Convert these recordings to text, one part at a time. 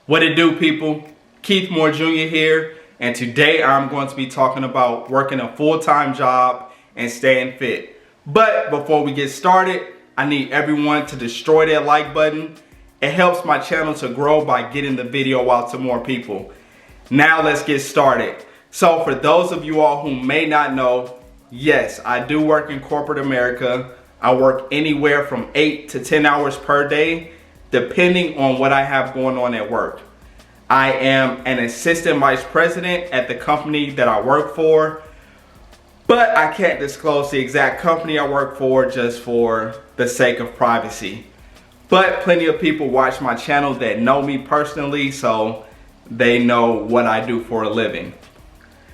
What it do, people? Keith Moore Jr. here, and today I'm going to be talking about working a full-time job and staying fit. But before we get started, I need everyone to destroy that like button. It helps my channel to grow by getting the video out to more people. Now let's get started. So for those of you all who may not know, yes, I do work in corporate America. I work anywhere from 8 to 10 hours per day, depending on what I have going on at work. I am an assistant vice president at the company that I work for, but I can't disclose the exact company I work for just for the sake of privacy. But plenty of people watch my channel that know me personally, so they know what I do for a living.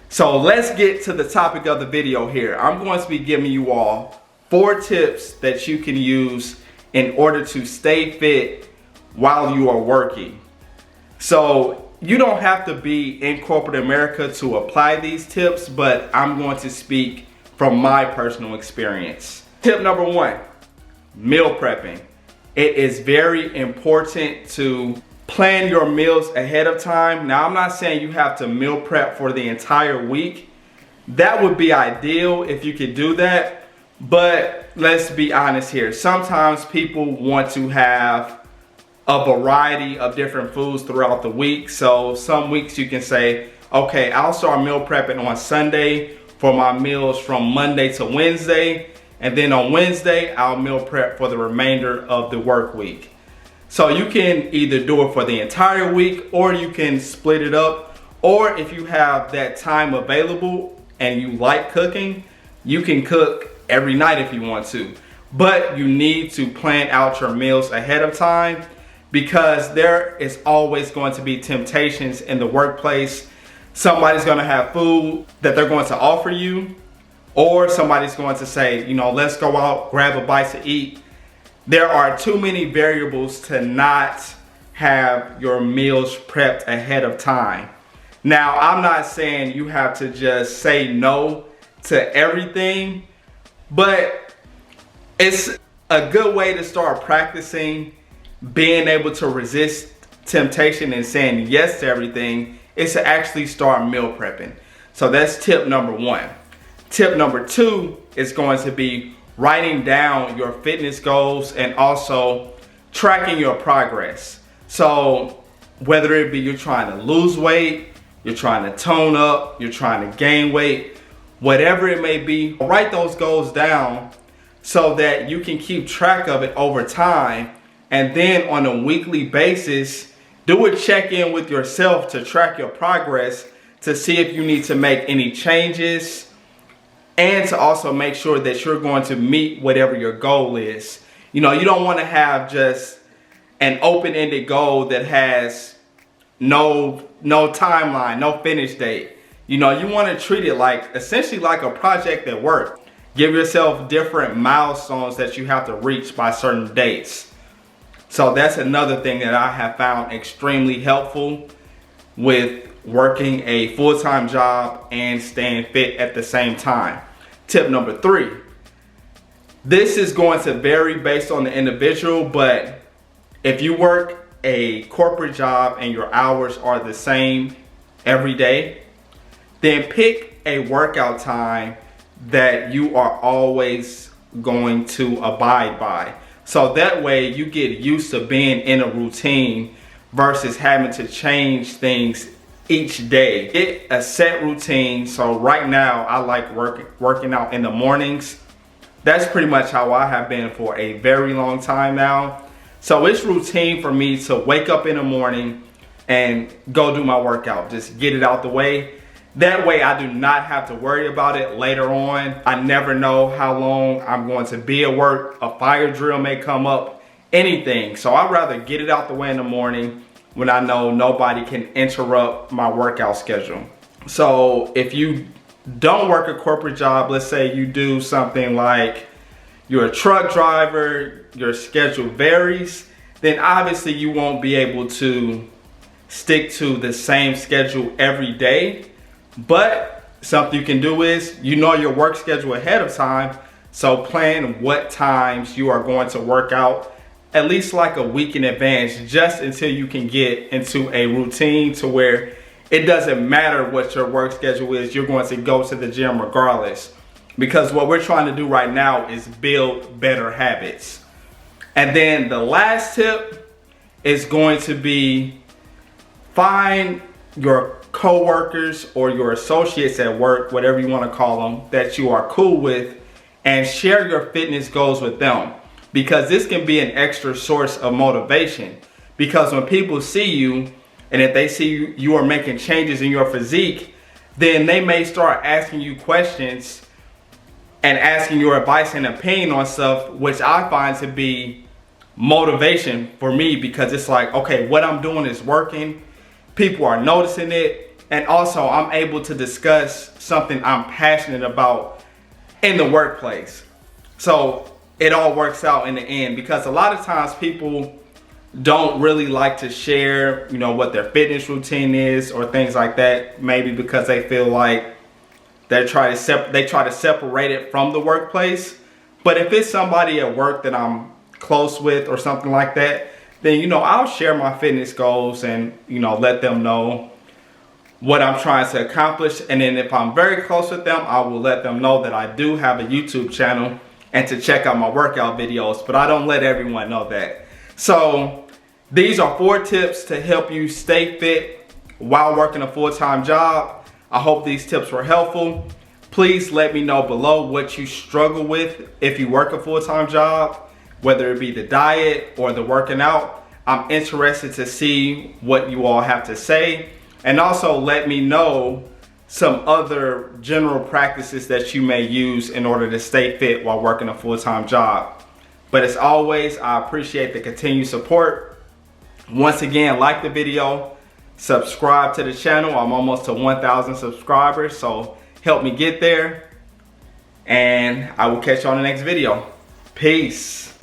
So let's get to the topic of the video here. I'm going to be giving you all 4 tips that you can use in order to stay fit while you are working. So you don't have to be in corporate America to apply these tips, but I'm going to speak from my personal experience. Tip number 1, meal prepping. It is very important to plan your meals ahead of time. Now, I'm not saying you have to meal prep for the entire week. That would be ideal if you could do that. But let's be honest here. Sometimes people want to have a variety of different foods throughout the week. So some weeks you can say, okay, I'll start meal prepping on Sunday for my meals from Monday to Wednesday. And then on Wednesday, I'll meal prep for the remainder of the work week. So you can either do it for the entire week, or you can split it up. Or if you have that time available and you like cooking, you can cook every night if you want to. But you need to plan out your meals ahead of time, because there is always going to be temptations in the workplace. Somebody's going to have food that they're going to offer you, or somebody's going to say, let's go out, grab a bite to eat. There are too many variables to not have your meals prepped ahead of time. Now, I'm not saying you have to just say no to everything, but it's a good way to start practicing being able to resist temptation and saying yes to everything is to actually start meal prepping. So that's tip number 1. Tip number 2 is going to be writing down your fitness goals and also tracking your progress. So whether it be you're trying to lose weight, you're trying to tone up, you're trying to gain weight, whatever it may be, write those goals down so that you can keep track of it over time. And then on a weekly basis, do a check-in with yourself to track your progress to see if you need to make any changes, and to also make sure that you're going to meet whatever your goal is. You don't want to have just an open-ended goal that has no timeline, no finish date. You want to treat it like essentially like a project at work. Give yourself different milestones that you have to reach by certain dates. So that's another thing that I have found extremely helpful with working a full-time job and staying fit at the same time. Tip number 3. This is going to vary based on the individual, but if you work a corporate job and your hours are the same every day, then pick a workout time that you are always going to abide by. So that way you get used to being in a routine versus having to change things each day. Get a set routine. So right now I like working out in the mornings. That's pretty much how I have been for a very long time now. So it's routine for me to wake up in the morning and go do my workout. Just get it out the way. That way I do not have to worry about it later on. I never know how long I'm going to be at work. A fire drill may come up, anything. So I'd rather get it out the way in the morning when I know nobody can interrupt my workout schedule. So if you don't work a corporate job, let's say you do something like you're a truck driver, your schedule varies, then obviously you won't be able to stick to the same schedule every day. But something you can do is, your work schedule ahead of time, so plan what times you are going to work out at least like a week in advance, just until you can get into a routine to where it doesn't matter what your work schedule is, you're going to go to the gym regardless. Because what we're trying to do right now is build better habits. And then the last tip is going to be find your coworkers or your associates at work, whatever you want to call them, that you are cool with, and share your fitness goals with them. Because this can be an extra source of motivation. Because when people see you, and if they see you are making changes in your physique, then they may start asking you questions and asking your advice and opinion on stuff, which I find to be motivation for me, because it's like, okay, what I'm doing is working, people are noticing it, and also I'm able to discuss something I'm passionate about in the workplace. So it all works out in the end, because a lot of times people don't really like to share, what their fitness routine is or things like that, maybe because they feel like they try to separate it from the workplace. But if it's somebody at work that I'm close with or something like that, then I'll share my fitness goals and let them know what I'm trying to accomplish. And then if I'm very close with them, I will let them know that I do have a YouTube channel and to check out my workout videos, but I don't let everyone know that. So these are 4 tips to help you stay fit while working a full-time job. I hope these tips were helpful. Please let me know below what you struggle with if you work a full-time job, whether it be the diet or the working out. I'm interested to see what you all have to say. And also let me know some other general practices that you may use in order to stay fit while working a full-time job. But as always, I appreciate the continued support. Once again, like the video, subscribe to the channel. I'm almost to 1,000 subscribers, so help me get there. And I will catch you on the next video. Peace.